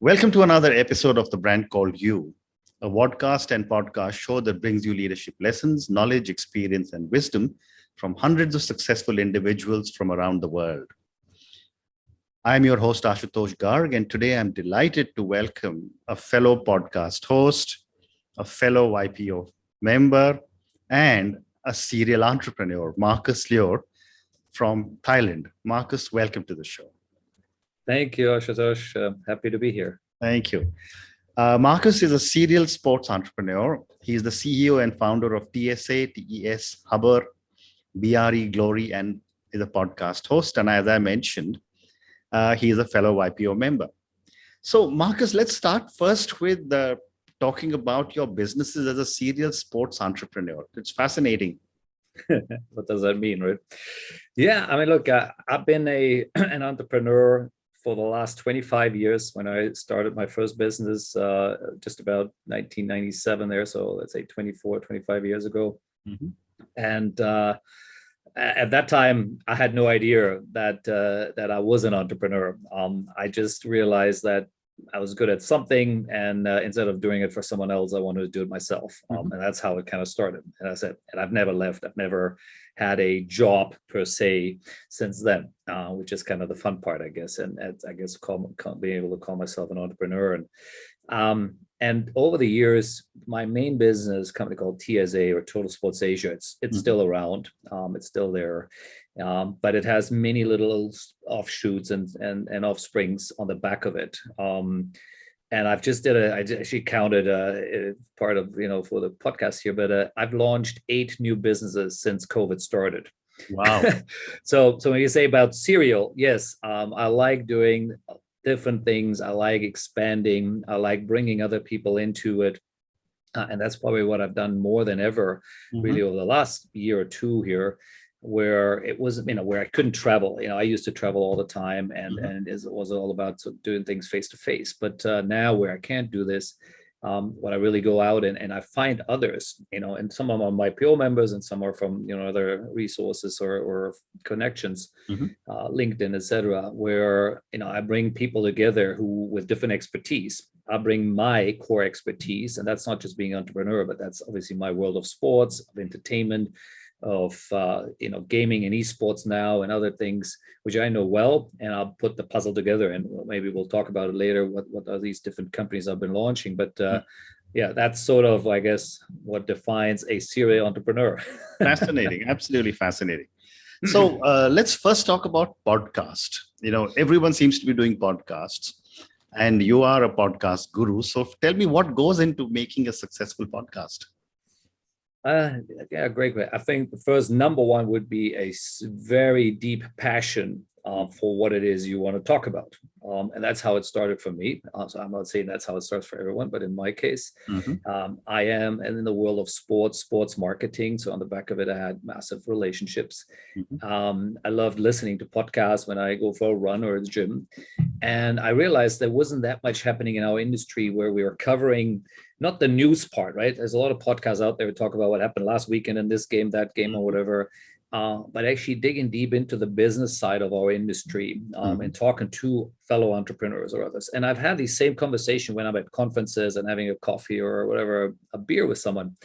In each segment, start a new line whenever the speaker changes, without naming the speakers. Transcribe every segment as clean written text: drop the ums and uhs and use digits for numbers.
Welcome to another episode of The Brand Called You, a podcast and podcast show that brings you leadership lessons, knowledge, experience, and wisdom from hundreds of successful individuals from around the world. I'm your host, Ashutosh Garg, and today I'm delighted to welcome a fellow podcast host, a fellow YPO member, and a serial entrepreneur, Marcus Luer from Thailand. Marcus, welcome to the show.
Thank you, Ashutosh. Happy to be here.
Thank you. Marcus is a serial sports entrepreneur. He's the CEO and founder of TSA, TES, Hubber, BRE GLORY, and is a podcast host. And as I mentioned, he is a fellow YPO member. So, Marcus, let's start first with talking about your businesses as a serial sports entrepreneur. It's fascinating.
What does that mean, right? Yeah, I mean, look, I've been an entrepreneur for the last 25 years. When I started my first business, just about 1997 there, so let's say 25 years ago. Mm-hmm. And at that time, I had no idea that I was an entrepreneur. I just realized that I was good at something, and instead of doing it for someone else, I wanted to do it myself. And that's how it kind of started. And I said, and I've never left. I've never had a job per se since then, which is kind of the fun part, I guess. And I guess being able to call myself an entrepreneur. And over the years, my main business company called TSA, or Total Sports Asia, it's still around. It's still there. But it has many little offshoots and offsprings on the back of it. And I actually counted part of, for the podcast here, but I've launched 8 new businesses since COVID started.
Wow.
So when you say about serial, yes, I like doing different things. I like expanding. I like bringing other people into it. And that's probably what I've done more than ever, really, over the last year or two here, where it was, where I couldn't travel. I used to travel all the time, and it was all about doing things face to face. But now, where I can't do this, when I really go out and I find others, and some of them are my PO members, and some are from other resources or connections, LinkedIn, etc., where I bring people together who with different expertise. I bring my core expertise, and that's not just being an entrepreneur, but that's obviously my world of sports, of entertainment, of gaming and esports now, and other things which I know well, and I'll put the puzzle together, and maybe we'll talk about it later, what are these different companies I've been launching. But yeah, that's sort of, I guess, what defines a serial entrepreneur.
Fascinating. Absolutely fascinating. So let's first talk about podcast. Everyone seems to be doing podcasts, and you are a podcast guru. So tell me, what goes into making a successful podcast?
Yeah, great. I think the first number one would be a very deep passion for what it is you want to talk about. And that's how it started for me. So I'm not saying that's how it starts for everyone, but in my case, I am in the world of sports marketing. So on the back of it, I had massive relationships. I loved listening to podcasts when I go for a run or a gym. And I realized there wasn't that much happening in our industry where we were covering not the news part, right? There's a lot of podcasts out there that talk about what happened last weekend in this game, that game, or whatever. But actually digging deep into the business side of our industry and talking to fellow entrepreneurs or others. And I've had the same conversation when I'm at conferences and having a coffee or whatever, a beer with someone.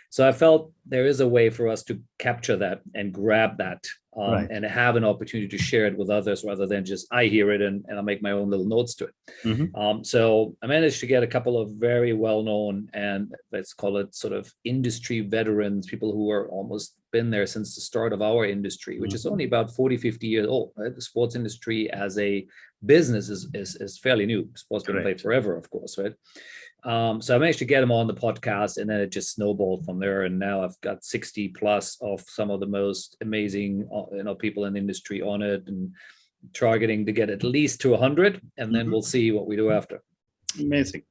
So I felt there is a way for us to capture that and grab that and have an opportunity to share it with others, rather than just I hear it and I make my own little notes to it. So I managed to get a couple of very well-known, and let's call it sort of industry veterans, people who are almost been there since the start of our industry, which is only about 40, 50 years old. Right? The sports industry as a business is fairly new. Sports been played forever, of course, right? So I managed to get them on the podcast, and then it just snowballed from there. And now I've got 60 plus of some of the most amazing, people in the industry on it, and targeting to get at least to 100, and then we'll see what we do after.
Amazing.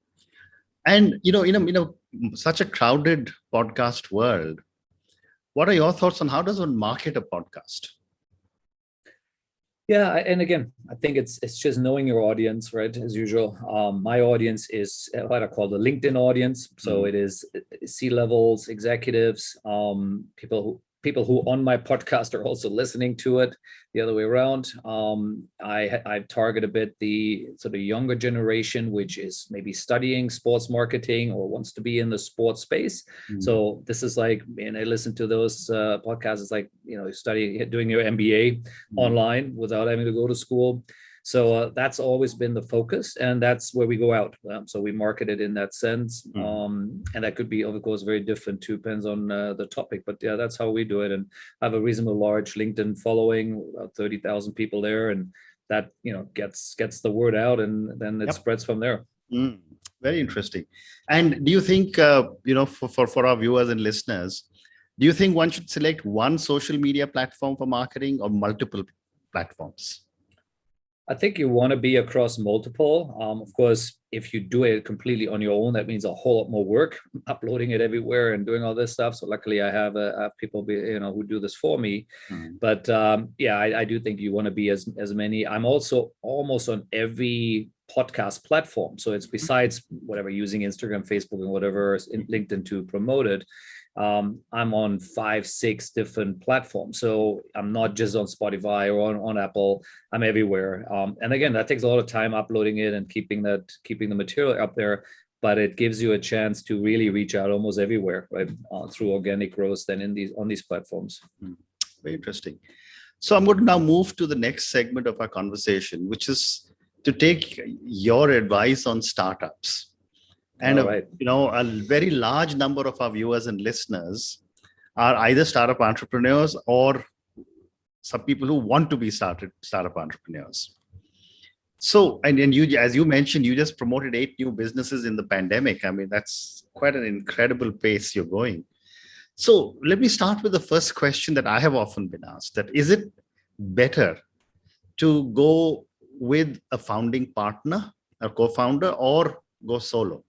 And in such a crowded podcast world, what are your thoughts on how does one market a podcast?
Yeah, and again, I think it's just knowing your audience, right? As usual, my audience is what I call the LinkedIn audience. So it is C-levels, executives, people people who on my podcast are also listening to it, the other way around. I target a bit the sort of younger generation, which is maybe studying sports marketing or wants to be in the sports space. So this is like, and I listen to those podcasts, it's like, studying, doing your MBA online without having to go to school. So that's always been the focus, and that's where we go out. So we market it in that sense. And that could be, of course, very different too, depends on the topic. But yeah, that's how we do it. And I have a reasonably large LinkedIn following, about 30,000 people there. And that, gets the word out, and then it spreads from there.
Very interesting. And do you think, for our viewers and listeners, do you think one should select one social media platform for marketing or multiple platforms?
I think you want to be across multiple. Of course, if you do it completely on your own, that means a whole lot more work, uploading it everywhere and doing all this stuff. So luckily, I have people who do this for me. But I do think you want to be as many. I'm also almost on every podcast platform. So it's besides whatever, using Instagram, Facebook, and whatever, LinkedIn to promote it. I'm on 5-6 different platforms. So I'm not just on Spotify or on Apple. I'm everywhere. And again, that takes a lot of time uploading it and keeping the material up there. But it gives you a chance to really reach out almost everywhere, right? Through organic growth then on these platforms.
Very interesting. So I'm going to now move to the next segment of our conversation, which is to take your advice on startups. And a very large number of our viewers and listeners are either startup entrepreneurs or some people who want to be startup entrepreneurs. So, and you, as you mentioned, you just promoted 8 new businesses in the pandemic. I mean, that's quite an incredible pace you're going. So let me start with the first question that I have often been asked, that is it better to go with a founding partner, a co-founder, or go solo?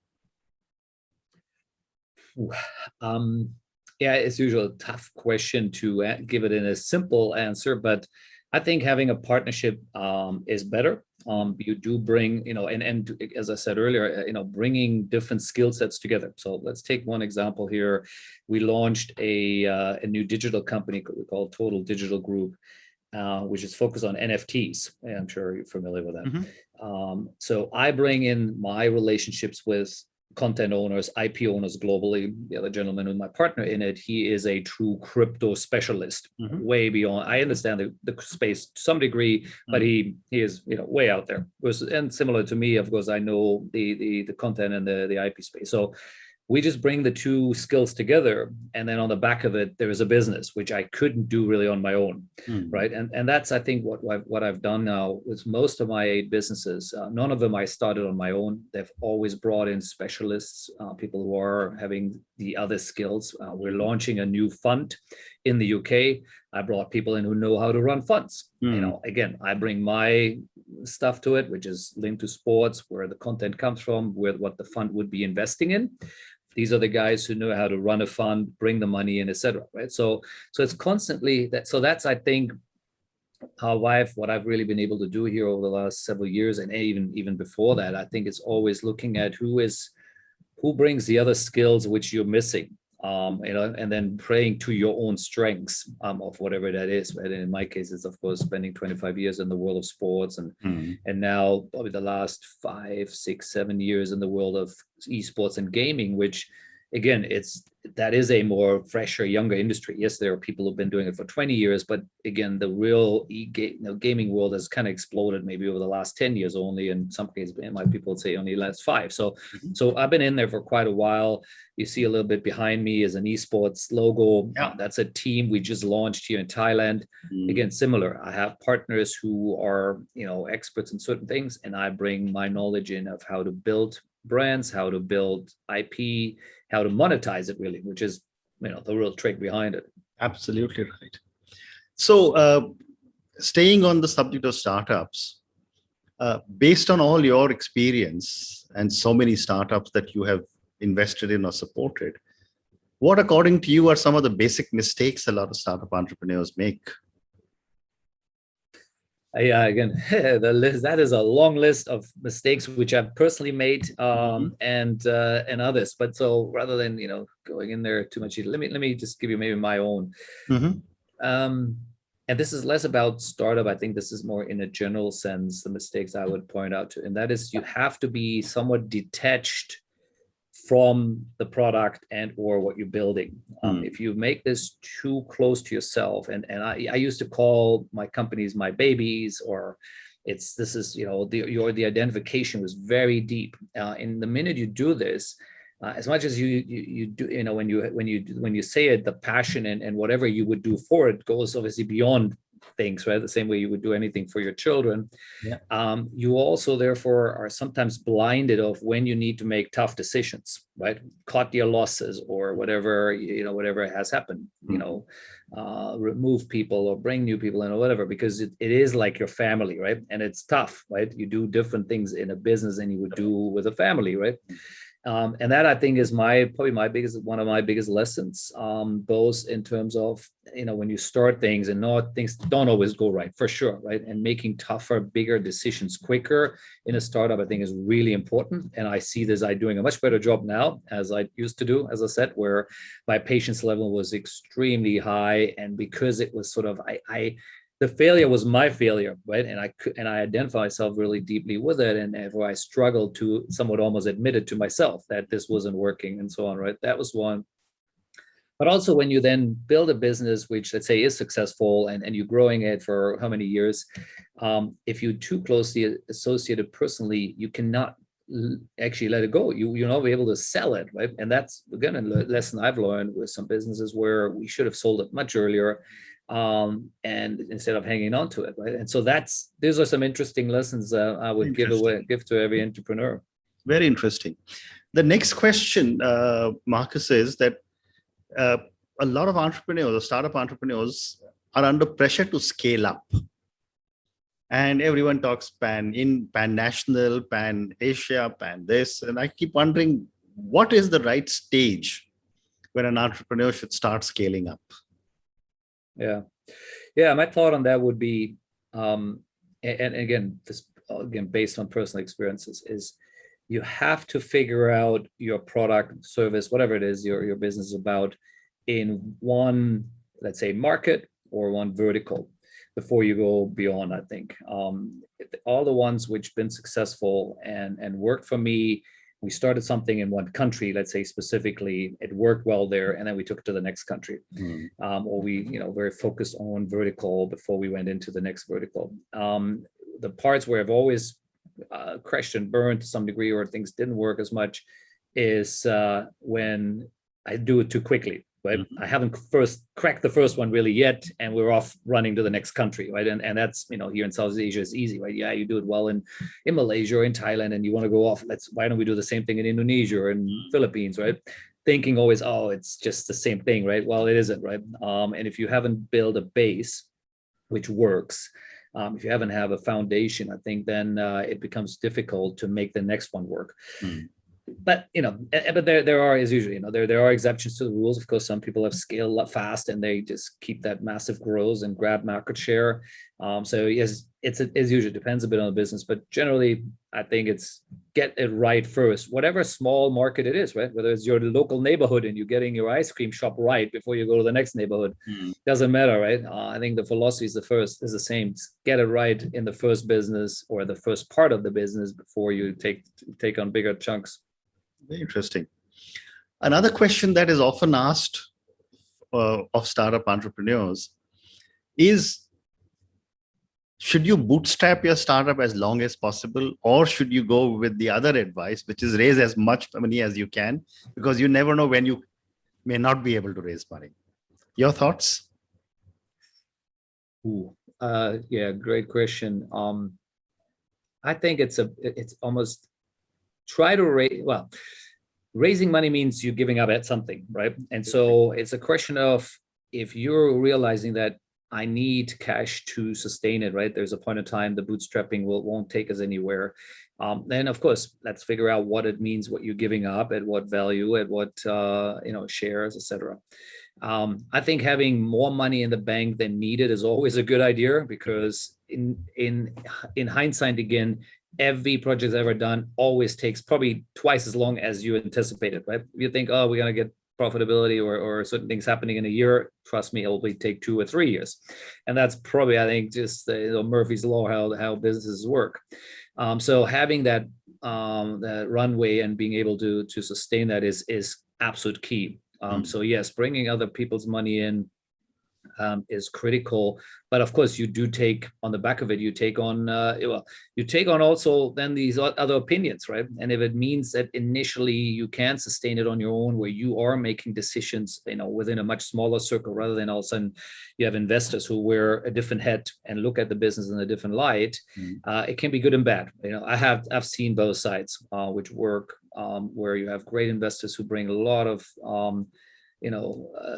As usual, tough question to give it in a simple answer, but I think having a partnership is better. You do bring, and as I said earlier, bringing different skill sets together. So let's take one example here. We launched a new digital company we call Total Digital Group, which is focused on NFTs. I'm sure you're familiar with that. So I bring in my relationships with content owners, IP owners globally. The other gentleman with my partner in it, he is a true crypto specialist, way beyond. I understand the space to some degree, but he is way out there. And similar to me, of course, I know the content and the IP space. So we just bring the two skills together, and then on the back of it, there is a business, which I couldn't do really on my own, right? And that's, I think, what I've done now with most of my 8 businesses. None of them I started on my own. They've always brought in specialists, people who are having the other skills. We're launching a new fund in the UK. I brought people in who know how to run funds. Again, I bring my stuff to it, which is linked to sports, where the content comes from, with what the fund would be investing in. These are the guys who know how to run a fund, bring the money in, etc. Right? So it's constantly that. So that's, I think, what I've really been able to do here over the last several years, and even before that. I think it's always looking at who brings the other skills which you're missing. And then praying to your own strengths of whatever that is. Right? And in my case, it's of course spending 25 years in the world of sports, and now probably the last 5, 6, 7 years in the world of esports and gaming, which again, that is a more fresher, younger industry. Yes, there are people who've been doing it for 20 years, but again, the real gaming world has kind of exploded maybe over the last 10 years only. In some cases, people would say only the last 5. So I've been in there for quite a while. You see a little bit behind me is an esports logo. That's a team we just launched here in Thailand. Again, similar. I have partners who are, experts in certain things, and I bring my knowledge in of how to build brands, how to build IP, how to monetize it really, which is, the real trick behind it.
Absolutely right. So staying on the subject of startups, based on all your experience and so many startups that you have invested in or supported, what according to you are some of the basic mistakes a lot of startup entrepreneurs make?
Yeah, again, the list, that is a long list of mistakes which I've personally made, and others. But so rather than going in there too much, let me just give you maybe my own.
Mm-hmm.
And this is less about startup. I think this is more in a general sense, the mistakes I would point out to, and that is you have to be somewhat detached from the product and or what you're building. If you make this too close to yourself, and I used to call my companies my babies, or the identification was very deep. In the minute you do this, as much as you do, when you say it, the passion and whatever you would do for it goes obviously beyond things, right? The same way you would do anything for your children.
Yeah.
You also therefore are sometimes blinded of when you need to make tough decisions, right? Cut your losses or whatever, whatever has happened, remove people or bring new people in or whatever, because it is like your family, right? And it's tough, right? You do different things in a business than you would do with a family, right? And that I think is probably one of my biggest lessons, both in terms of, when you start things and things don't always go right, for sure, right? And making tougher, bigger decisions quicker in a startup, I think is really important. And I see this, I'm doing a much better job now as I used to do, as I said, where my patience level was extremely high. And because it was sort of, the failure was my failure, right? And I identify myself really deeply with it. And where I struggled to somewhat almost admit it to myself that this wasn't working and so on, right? That was one. But also when you then build a business, which let's say is successful and you're growing it for how many years, if you're too closely associated personally, you cannot actually let it go. You're not able to sell it, right? And that's, again, a lesson I've learned with some businesses where we should have sold it much earlier, and instead of hanging on to it, right? And so these are some interesting lessons I would give to every entrepreneur.
Very interesting. The next question, Marcus, is that a lot of entrepreneurs or startup entrepreneurs are under pressure to scale up. And everyone talks pan-national, pan-Asia, pan-this. And I keep wondering, what is the right stage when an entrepreneur should start scaling up?
Yeah. My thought on that would be, and again, based on personal experiences, is you have to figure out your product, service, whatever it is your business is about, in one, let's say, market or one vertical before you go beyond. I think all the ones which been successful and worked for me, we started something in one country, let's say specifically, it worked well there, and then we took it to the next country. Or we, very focused on vertical before we went into the next vertical. The parts where I've always crashed and burned to some degree, or things didn't work as much, is when I do it too quickly. Right? I haven't cracked the first one really yet, and we're off running to the next country, right? And that's, here in Southeast Asia is easy, right? Yeah, you do it well in Malaysia or in Thailand, and you want to go off. Why don't we do the same thing in Indonesia or in Philippines, right? Thinking always, it's just the same thing, right? Well, it isn't, right? And if you haven't built a base which works, if you haven't have a foundation, I think then it becomes difficult to make the next one work. But but there are, as usually, there are exceptions to the rules. Of course, some people have scaled up fast and they just keep that massive growth and grab market share. So yes, it usually depends a bit on the business, but generally, I think it's get it right first, whatever small market it is, right? Whether it's your local neighborhood and you're getting your ice cream shop right before you go to the next neighborhood, doesn't matter, right? I think the philosophy is the same. Get it right in the first business or the first part of the business before you take on bigger chunks.
Very interesting. Another question that is often asked of startup entrepreneurs is, should you bootstrap your startup as long as possible, or should you go with the other advice, which is raise as much money as you can, because you never know when you may not be able to raise money? Your thoughts?
Yeah, great question. I think it's almost try to raise, raising money means you're giving up at something, right? And so it's a question of, if you're realizing that I need cash to sustain it, right? There's a point in time the bootstrapping won't take us anywhere. Then of course, let's figure out what it means, what you're giving up, at what value, at what shares, etc. I think having more money in the bank than needed is always a good idea, because in hindsight, again, every project ever done always takes probably twice as long as you anticipated, right? You think, oh, we're going to get profitability or certain things happening in a year. Trust me, it'll take 2 or 3 years. And that's probably, I think, just Murphy's Law, how businesses work. So having that runway and being able to sustain that is absolute key. So yes, bringing other people's money in is critical, but of course you do take on the back of it, you take on also then these other opinions, right? And if it means that initially you can sustain it on your own, where you are making decisions, within a much smaller circle, rather than all of a sudden you have investors who wear a different hat and look at the business in a different light, it can be good and bad. I've seen both sides, which work, where you have great investors who bring a lot of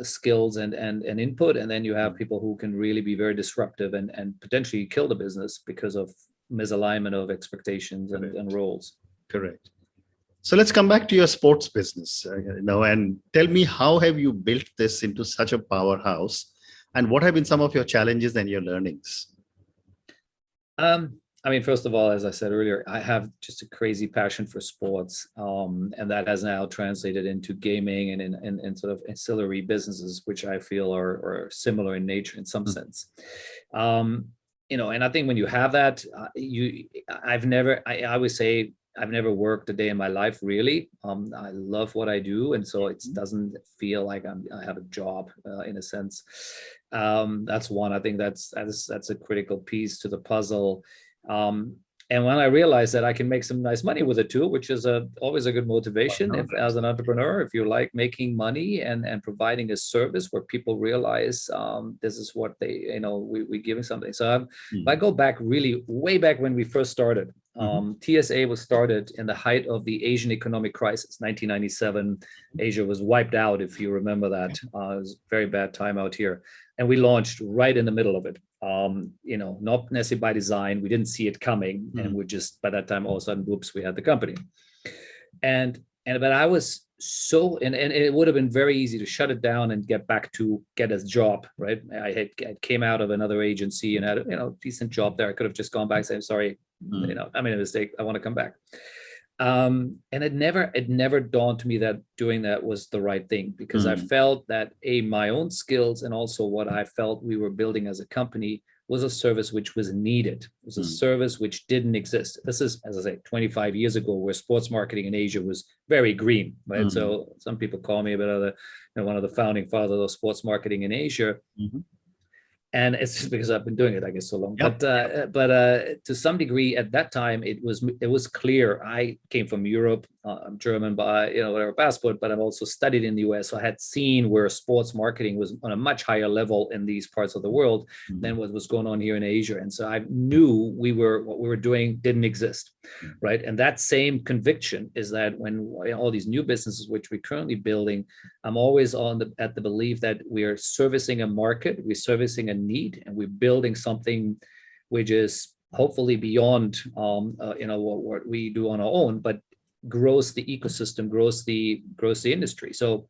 skills and input, and then you have people who can really be very disruptive and potentially kill the business because of misalignment of expectations and roles.
Correct. So let's come back to your sports business, and tell me, how have you built this into such a powerhouse, and what have been some of your challenges and your learnings?
First of all, as I said earlier, I have just a crazy passion for sports, and that has now translated into gaming and sort of ancillary businesses, which I feel are similar in nature in some sense. And I think when you have that, I always say I've never worked a day in my life, really. I love what I do, and so it doesn't feel like I have a job in a sense. That's one. I think that's a critical piece to the puzzle. And when I realized that I can make some nice money with it too, which is always a good motivation as an entrepreneur, if you like making money and providing a service where people realize this is what we're giving something. So if I go back really way back when we first started, TSA was started in the height of the Asian economic crisis, 1997. Asia was wiped out, if you remember that. It was a very bad time out here. And we launched right in the middle of it. Not necessarily by design. We didn't see it coming. And we just, by that time, all of a sudden, whoops, we had the company. But I was and it would have been very easy to shut it down and get a job, right? I came out of another agency and had a decent job there. I could have just gone back and said, sorry, I made a mistake. I want to come back. And it never dawned to me that doing that was the right thing, because I felt that my own skills and also what I felt we were building as a company was a service which was needed. It was a service which didn't exist. This is, as I say, 25 years ago, where sports marketing in Asia was very green, right? So some people call me a bit of one of the founding fathers of sports marketing in Asia. And it's just because I've been doing it, I guess, so long. But to some degree, at that time, it was clear. I came from Europe. I'm German by whatever passport, but I've also studied in the US. So I had seen where sports marketing was on a much higher level in these parts of the world than what was going on here in Asia. And so I knew what we were doing didn't exist, right? And that same conviction is that when all these new businesses which we're currently building, I'm always at the belief that we're servicing a market, we're servicing a need, and we're building something which is hopefully beyond what we do on our own, but grows the ecosystem, grows the industry. So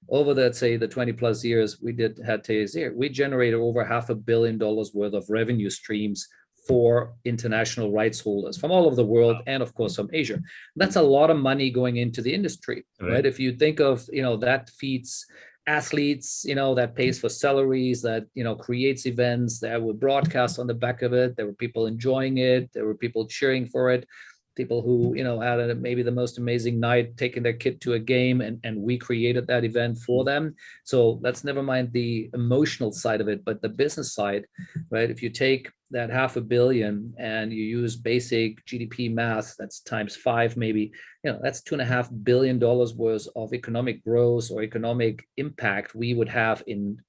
over the 20 plus years we had TSA, we generated over $500 million worth of revenue streams for international rights holders from all over the world, and of course from Asia. That's a lot of money going into the industry, right? If you think of, that feeds athletes, that pays for salaries, that, creates events, that would broadcast on the back of it. There were people enjoying it. There were people cheering for it. People who, had maybe the most amazing night taking their kid to a game, and we created that event for them. So let's never mind the emotional side of it, but the business side, right? If you take that $500 million and you use basic GDP math, that's times 5, maybe, that's $2.5 billion worth of economic growth or economic impact we would have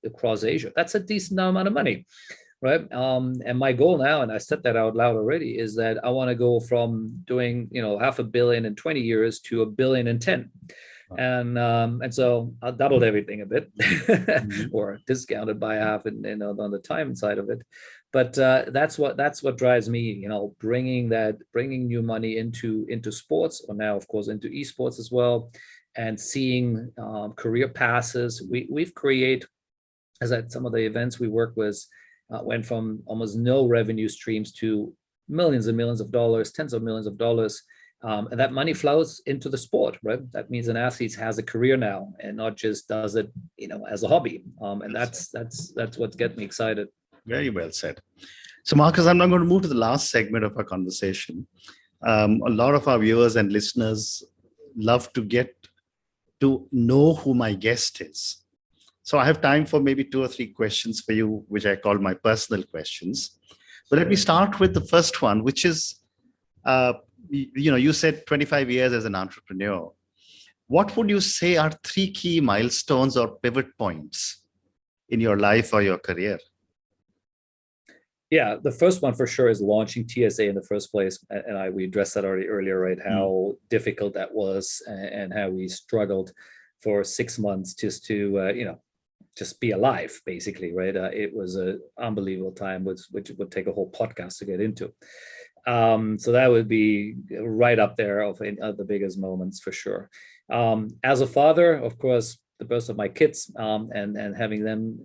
across Asia. That's a decent amount of money. Right. And my goal now, and I said that out loud already, is that I want to go from doing, $500 million in 20 years to $1 billion in 10. And so I doubled everything a bit or discounted by half on the time side of it. But that's what drives me, bringing new money into sports, or now, of course, into esports as well, and seeing career passes. We've created, as at some of the events we work with, went from almost no revenue streams to millions and millions of dollars, tens of millions of dollars. And that money flows into the sport, right? That means an athlete has a career now and not just does it, as a hobby. And that's what gets me excited.
Very well said. So, Marcus, I'm now going to move to the last segment of our conversation. A lot of our viewers and listeners love to get to know who my guest is. So I have time for maybe 2 or 3 questions for you, which I call my personal questions. But let me start with the first one, which is, you said 25 years as an entrepreneur. What would you say are 3 key milestones or pivot points in your life or your career?
Yeah, the first one for sure is launching TSA in the first place. And we addressed that already earlier, right? How difficult that was and how we struggled for 6 months just to, just be alive, basically, right? It was an unbelievable time, which would take a whole podcast to get into. So that would be right up there of the biggest moments for sure. As a father, of course, the birth of my kids and having them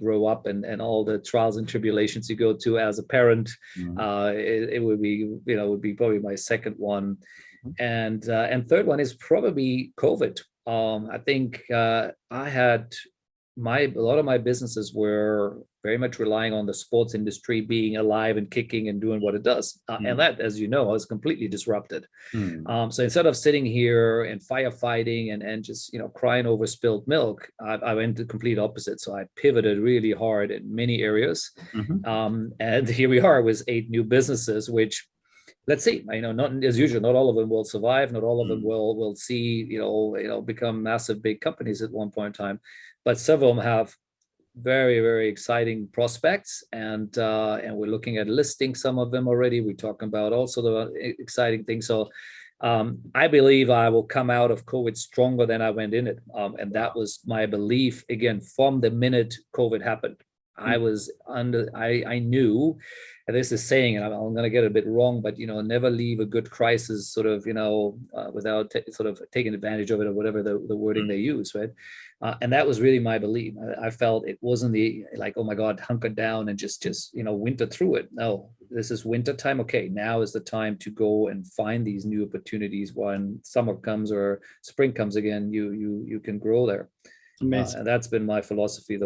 grow up and all the trials and tribulations you go to as a parent, it would be probably my second one. And third one is probably COVID. I think I had a lot of my businesses were very much relying on the sports industry being alive and kicking and doing what it does. And that, as you know, was completely disrupted. So instead of sitting here and firefighting and just, crying over spilled milk, I went the complete opposite. So I pivoted really hard in many areas. And here we are with 8 new businesses, which, let's see, not as usual, not all of them will survive. Not all of them will see, become massive, big companies at one point in time. But several of them have very, very exciting prospects, and we're looking at listing some of them already. We're talking about also the exciting things. So I believe I will come out of COVID stronger than I went in it, and that was my belief again from the minute COVID happened. I knew, and this is saying, and I'm going to get a bit wrong, but never leave a good crisis sort of without sort of taking advantage of it, or whatever the wording they use, right? And that was really my belief. I felt it wasn't oh my God, hunker down and just winter through it. No, this is winter time. Okay, now is the time to go and find these new opportunities. When summer comes or spring comes again, you can grow there. Amazing. And that's been my philosophy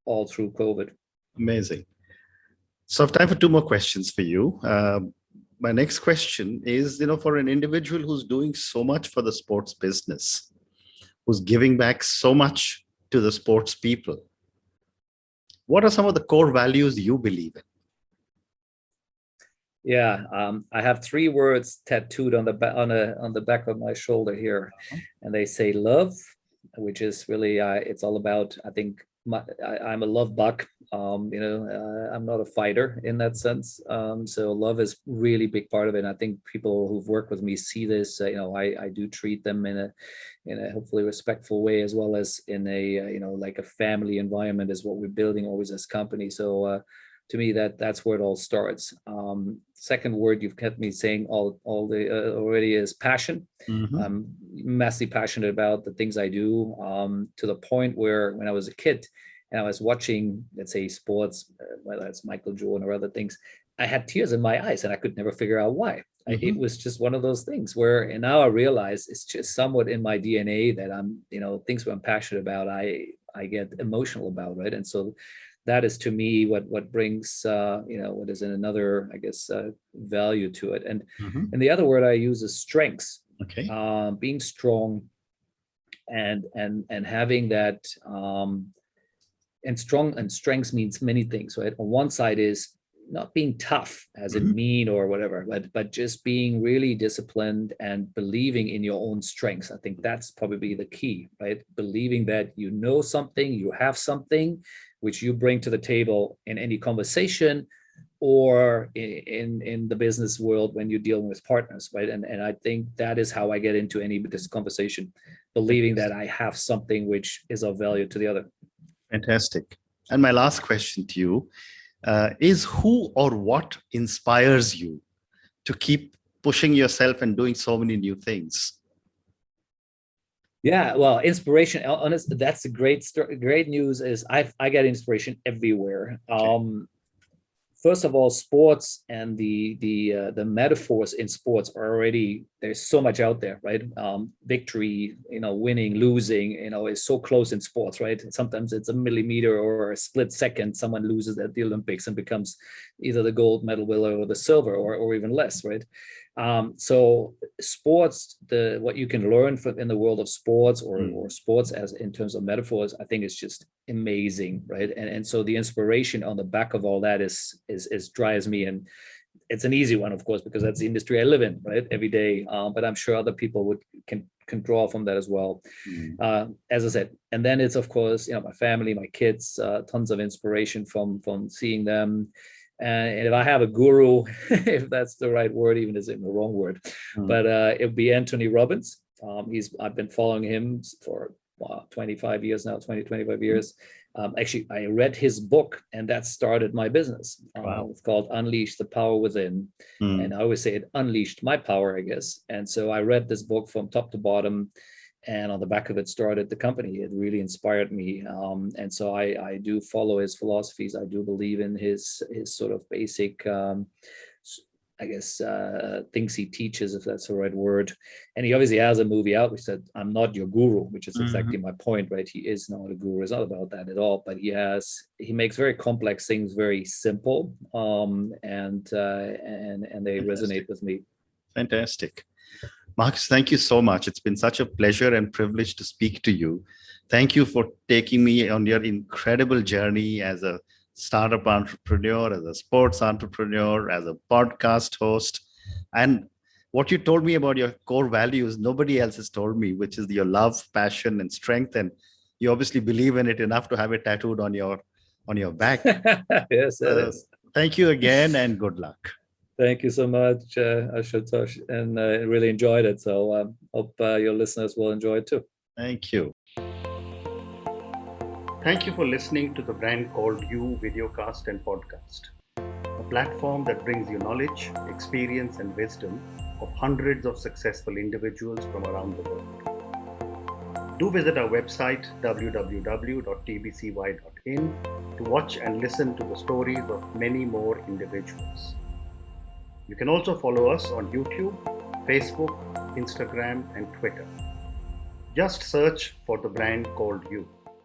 all through COVID.
Amazing. So I have time for 2 more questions for you. My next question is, for an individual who's doing so much for the sports business, who's giving back so much to the sports people, what are some of the core values you believe in?
Yeah, I have 3 words tattooed on the back of my shoulder here, and they say love, which is really it's all about, I think, I'm a love bug. I'm not a fighter in that sense. So love is really big part of it. And I think people who've worked with me see this. I do treat them in a hopefully respectful way, as well as in a like a family environment is what we're building always as company. So to me, that's where it all starts. Second word you've kept me saying already is passion. I'm massively passionate about the things I do, to the point where when I was a kid and I was watching, let's say, sports, whether it's Michael Jordan or other things, I had tears in my eyes and I could never figure out why. It was just one of those things where, and now I realize it's just somewhat in my DNA that I'm, things that I'm passionate about, I get emotional about, right? And so that is to me what brings what is in another, I guess, value to it. And the other word I use is strengths. Okay. Being strong and having that and strengths means many things, right? On one side is not being tough as in mean or whatever, but just being really disciplined and believing in your own strengths. I think that's probably the key, right? Believing that you know something, you have something which you bring to the table in any conversation or in the business world when you're dealing with partners, right? And I think that is how I get into any this conversation, believing that I have something which is of value to the other.
Fantastic. And my last question to you is, who or what inspires you to keep pushing yourself and doing so many new things?
Yeah, well, inspiration. Honest, that's the great story. Great news is I get inspiration everywhere. First of all, sports and the metaphors in sports are already, there's so much out there, right? Victory, winning, losing, is so close in sports, right? Sometimes it's a millimeter or a split second. Someone loses at the Olympics and becomes either the gold medal winner or the silver, or even less, right? So sports, what you can learn from in the world of sports or sports as in terms of metaphors, I think is just amazing, right? And so the inspiration on the back of all that is drives me, and it's an easy one, of course, because that's the industry I live in, right, every day. But I'm sure other people can draw from that as well. As I said, and then it's of course my family, my kids, tons of inspiration from seeing them. And if I have a guru, if that's the right word, even is it the wrong word, but it would be Anthony Robbins. I've been following him for 25 years now, 25 years. Actually, I read his book, and that started my business.
Wow.
It's called Unleash the Power Within. And I always say it unleashed my power, I guess. And so I read this book from top to bottom, and on the back of it started the company. It really inspired me. And so I do follow his philosophies. I do believe in his sort of basic, things he teaches, if that's the right word. And he obviously has a movie out which said, "I'm not your guru," which is exactly my point, right? He is not a guru. It's not about that at all. But he makes very complex things very simple, and they resonate with me.
Fantastic. Marcus, thank you so much. It's been such a pleasure and privilege to speak to you. Thank you for taking me on your incredible journey as a startup entrepreneur, as a sports entrepreneur, as a podcast host. And what you told me about your core values, nobody else has told me, which is your love, passion, and strength. And you obviously believe in it enough to have it tattooed on your back.
Yes, it is.
Thank you again, and good luck.
Thank you so much, Ashutosh, and I really enjoyed it. So hope your listeners will enjoy it too.
Thank you. Thank you for listening to the Brand Called You videocast and podcast, a platform that brings you knowledge, experience, and wisdom of hundreds of successful individuals from around the world. Do visit our website, www.tbcy.in, to watch and listen to the stories of many more individuals. You can also follow us on YouTube, Facebook, Instagram, and Twitter. Just search for the Brand Called You.